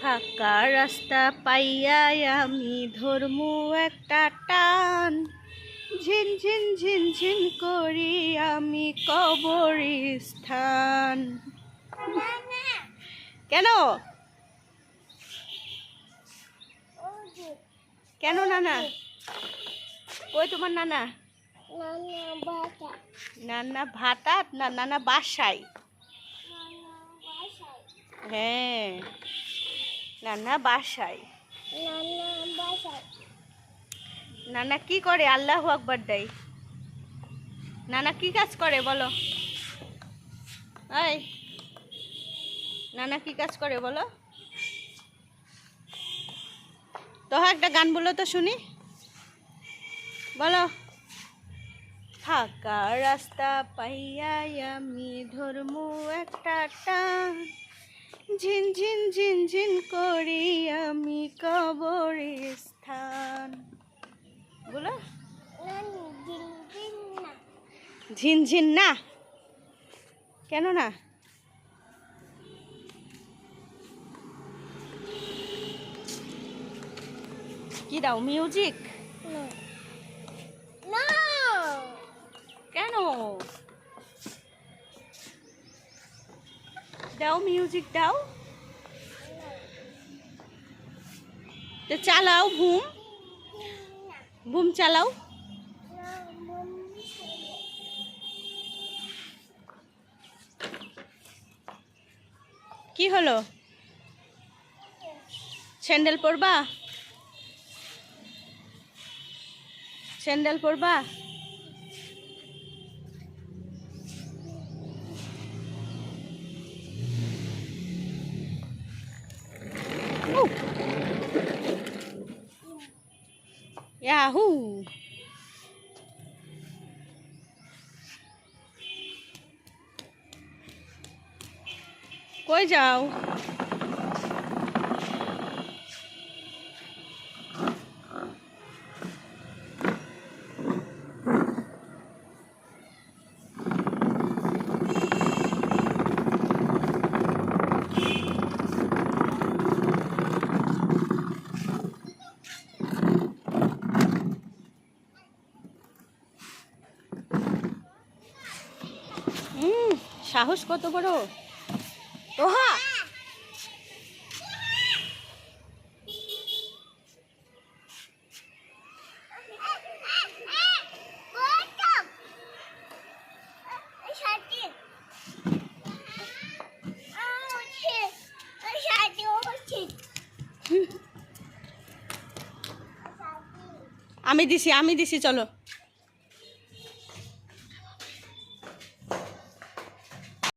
ফাঁকা রাস্তা পাইয়াই আমি ধর্মু একটা টান, ঝিনঝিন ঝিনঝিন করি আমি কবরস্থান। কেন কেন নানা? কই তোমার নানা? নানা ভাতাত না নানা বাসায়? হ্যাঁ, নানা বাসায়। নানা কি করে? আল্লাহু আকবার দেয়। নানা কি কাজ করে বলো? এই নানা কি কাজ করে বলো তো? একটা গান বলো তো শুনি, বলো। ফাঁকা রাস্তা পাইয়াই আমি ধর্মু একটা টান, ঝিনঝিন ঝিনঝিন করি আমি কবরস্থান। বলো। ঝিনঝিন না? কেন না? কি দাও? মিউজিক? কেন দাও? মিউজিক দাও তো, চালাও বুম, বুম চালাও। কি হলো? স্যান্ডেল পরবা? স্যান্ডেল পরবা? ইয়াহু! কই যাও? সাহস কত বড় তোহা! আমি দিছি চলো।